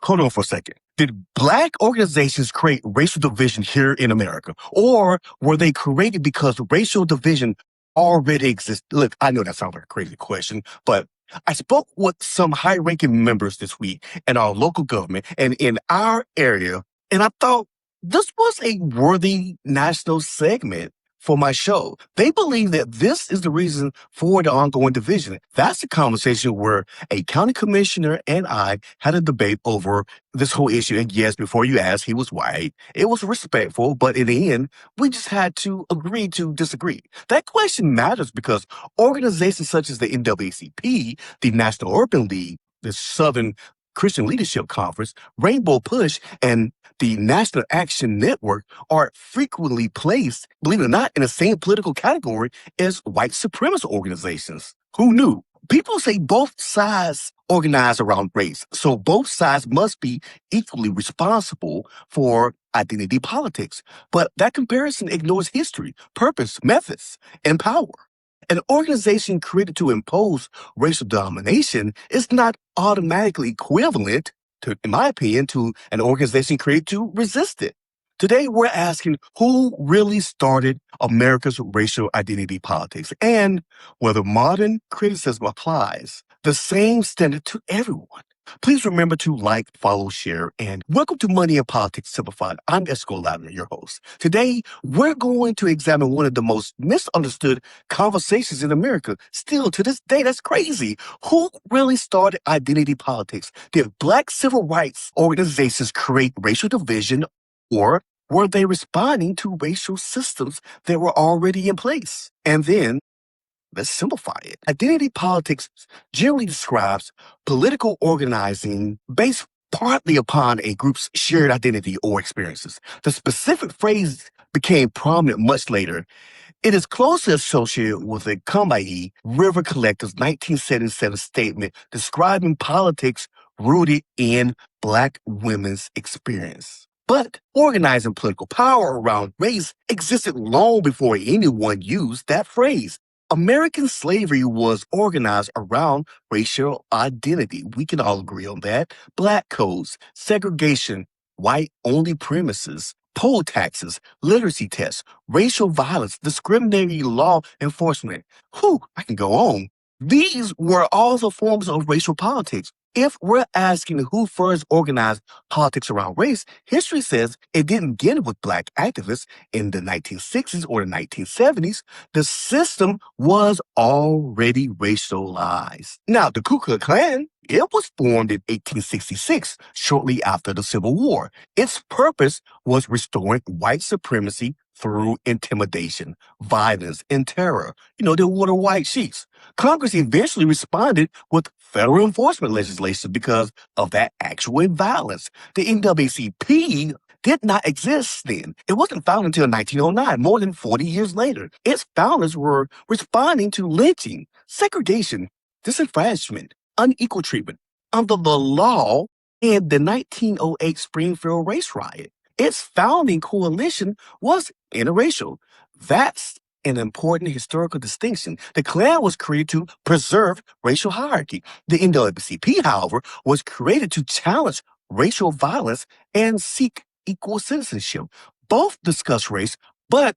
hold on for a second. Did Black organizations create racial division here in America? Or were they created because racial division already exists? Look, I know that sounds like a crazy question, but I spoke with some high ranking members this week in our local government and in our area, and I thought this was a worthy national segment for my show. They believe that this is the reason for the ongoing division. That's the conversation where a county commissioner and I had a debate over this whole issue. And yes, before you ask, he was white. It was respectful, but in the end, we just had to agree to disagree. That question matters because organizations such as the NAACP, the National Urban League, the Southern Christian Leadership Conference, Rainbow Push, and the National Action Network are frequently placed, believe it or not, in the same political category as white supremacist organizations. Who knew? People say both sides organize around race, so both sides must be equally responsible for identity politics. But that comparison ignores history, purpose, methods, and power. An organization created to impose racial domination is not automatically equivalent, in my opinion, to an organization created to resist it. Today, we're asking who really started America's racial identity politics and whether modern criticism applies the same standard to everyone. Please remember to like, follow, share, and welcome to Money and Politics Simplified. I'm Esco Ladner, your host. Today, we're going to examine one of the most misunderstood conversations in America. Still, to this day, that's crazy. Who really started identity politics? Did Black civil rights organizations create racial division, or were they responding to racial systems that were already in place? And then, let's simplify it. Identity politics generally describes political organizing based partly upon a group's shared identity or experiences. The specific phrase became prominent much later. It is closely associated with the Combahee River Collective's 1977 statement describing politics rooted in Black women's experience. But organizing political power around race existed long before anyone used that phrase. American slavery was organized around racial identity. We can all agree on that. Black codes, segregation, white-only premises, poll taxes, literacy tests, racial violence, discriminatory law enforcement. Whew, I can go on. These were also forms of racial politics. If we're asking who first organized politics around race, history says it didn't begin with Black activists in the 1960s or the 1970s. The system was already racialized. Now, the Ku Klux Klan, it was formed in 1866, shortly after the Civil War. Its purpose was restoring white supremacy through intimidation, violence, and terror. They wore the white sheets. Congress eventually responded with federal enforcement legislation because of that actual violence. The NAACP did not exist then. It wasn't founded until 1909, more than 40 years later. Its founders were responding to lynching, segregation, disenfranchisement, unequal treatment under the law in the 1908 Springfield race riot. Its founding coalition was interracial. That's an important historical distinction. The Klan was created to preserve racial hierarchy. The NAACP, however, was created to challenge racial violence and seek equal citizenship. Both discuss race, but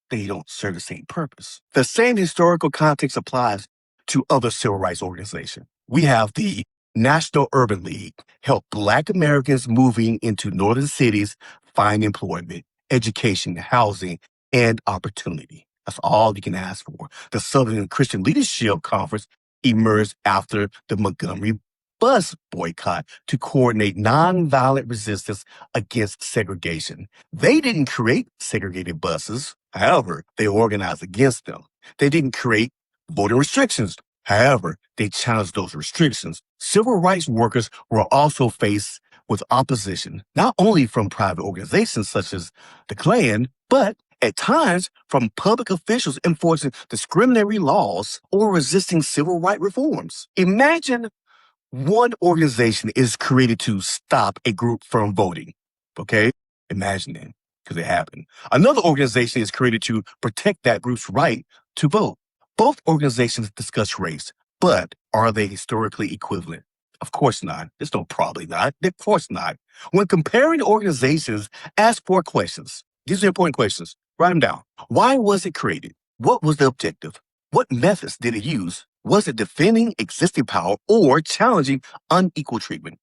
they don't serve the same purpose. The same historical context applies to other civil rights organizations. We have the National Urban League, helped Black Americans moving into northern cities find employment, education, housing, and opportunity. That's all you can ask for. The Southern Christian Leadership Conference emerged after the Montgomery bus boycott to coordinate nonviolent resistance against segregation. They didn't create segregated buses. However, they organized against them. They didn't create voting restrictions. However, they challenged those restrictions. Civil rights workers were also faced with opposition, not only from private organizations such as the Klan, but at times from public officials enforcing discriminatory laws or resisting civil rights reforms. Imagine one organization is created to stop a group from voting. Okay? Imagine that, because it happened. Another organization is created to protect that group's right to vote. Both organizations discuss race, but are they historically equivalent? Of course not. There's no probably not. Of course not. When comparing organizations, ask 4 questions. These are important questions. Write them down. Why was it created? What was the objective? What methods did it use? Was it defending existing power or challenging unequal treatment?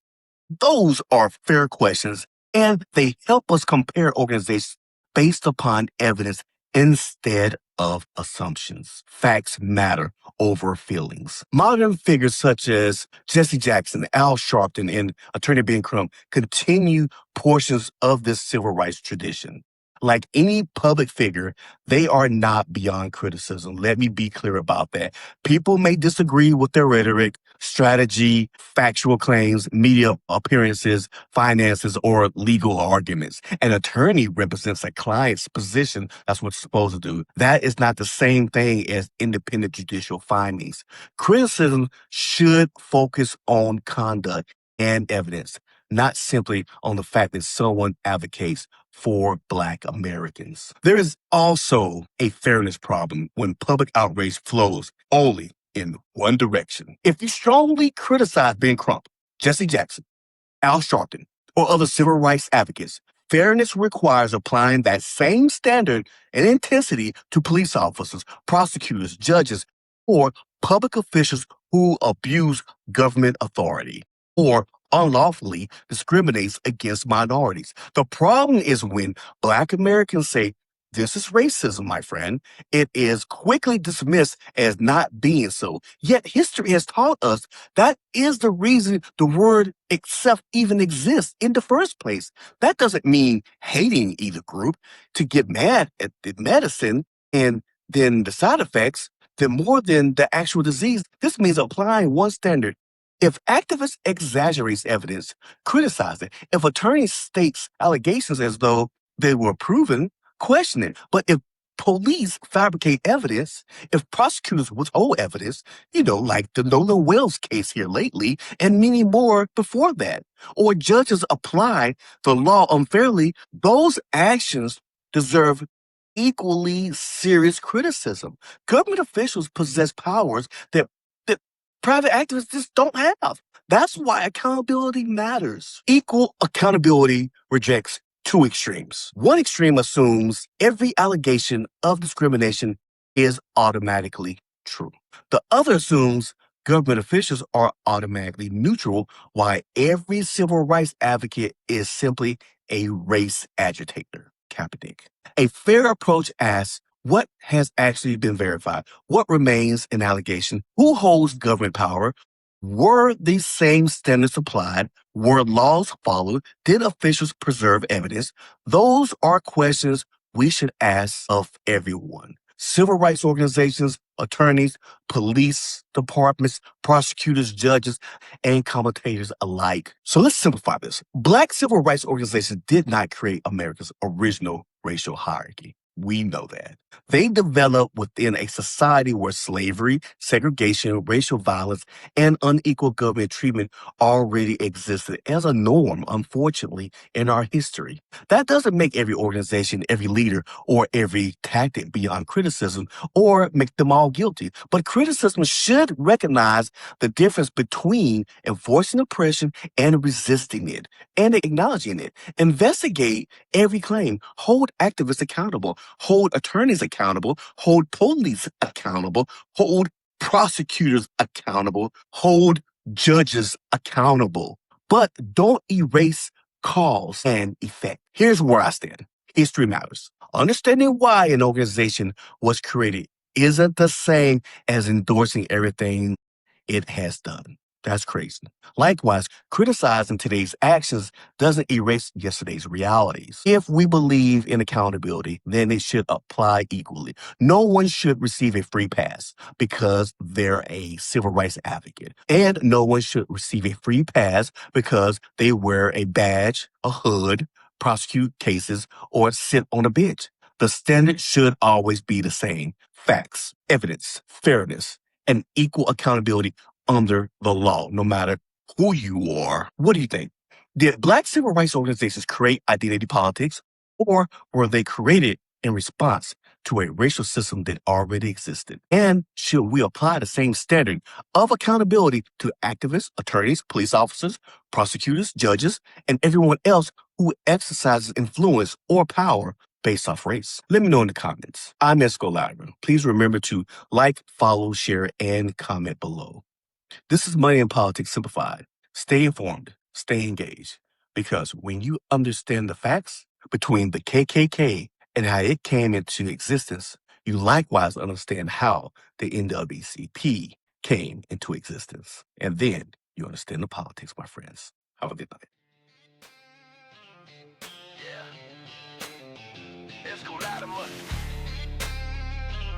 Those are fair questions, and they help us compare organizations based upon evidence instead of assumptions. Facts matter over feelings. Modern figures such as Jesse Jackson, Al Sharpton, and Attorney Ben Crump continue portions of this civil rights tradition. Like any public figure, they are not beyond criticism. Let me be clear about that. People may disagree with their rhetoric, strategy, factual claims, media appearances, finances, or legal arguments. An attorney represents a client's position. That's what it's supposed to do. That is not the same thing as independent judicial findings. Criticism should focus on conduct and evidence, not simply on the fact that someone advocates for Black Americans. There is also a fairness problem when public outrage flows only in one direction. If you strongly criticize Ben Crump, Jesse Jackson, Al Sharpton, or other civil rights advocates, fairness requires applying that same standard and intensity to police officers, prosecutors, judges, or public officials who abuse government authority or unlawfully discriminates against minorities. The problem is when Black Americans say, "This is racism, my friend," it is quickly dismissed as not being so. Yet history has taught us that is the reason the word accept even exists in the first place. That doesn't mean hating either group. To get mad at the medicine and then the side effects, then more than the actual disease, this means applying one standard. If activists exaggerates evidence, criticize it. If attorney states allegations as though they were proven, question it. But if police fabricate evidence, if prosecutors withhold evidence, like the Nolan Wells case here lately, and many more before that, or judges apply the law unfairly, those actions deserve equally serious criticism. Government officials possess powers that private activists just don't have. That's why accountability matters. Equal accountability rejects two extremes. One extreme assumes every allegation of discrimination is automatically true. The other assumes government officials are automatically neutral, while every civil rights advocate is simply a race agitator. Kaepernick. A fair approach asks, what has actually been verified? What remains an allegation? Who holds government power? Were these same standards applied? Were laws followed? Did officials preserve evidence? Those are questions we should ask of everyone. Civil rights organizations, attorneys, police departments, prosecutors, judges, and commentators alike. So let's simplify this. Black civil rights organizations did not create America's original racial hierarchy. We know that. They developed within a society where slavery, segregation, racial violence, and unequal government treatment already existed as a norm, unfortunately, in our history. That doesn't make every organization, every leader, or every tactic beyond criticism or make them all guilty. But criticism should recognize the difference between enforcing oppression and resisting it and acknowledging it. Investigate every claim, hold activists accountable, hold attorneys accountable, hold police accountable, hold prosecutors accountable, hold judges accountable. But don't erase cause and effect. Here's where I stand. History matters. Understanding why an organization was created isn't the same as endorsing everything it has done. That's crazy. Likewise, criticizing today's actions doesn't erase yesterday's realities. If we believe in accountability, then it should apply equally. No one should receive a free pass because they're a civil rights advocate. And no one should receive a free pass because they wear a badge, a hood, prosecute cases, or sit on a bench. The standard should always be the same. Facts, evidence, fairness, and equal accountability under the law, no matter who you are. What do you think? Did Black civil rights organizations create identity politics, or were they created in response to a racial system that already existed? And should we apply the same standard of accountability to activists, attorneys, police officers, prosecutors, judges, and everyone else who exercises influence or power based off race? Let me know in the comments. I'm Esco Louder. Please remember to like, follow, share, and comment below. This is Money and Politics Simplified. Stay informed, stay engaged, because when you understand the facts between the KKK and how it came into existence, you likewise understand how the NAACP came into existence. And then you understand the politics, my friends. Have a good night.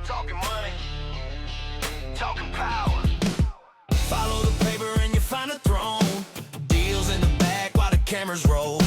Talking money, talking power. Follow the paper and you find a throne. Deals in the back while the cameras roll.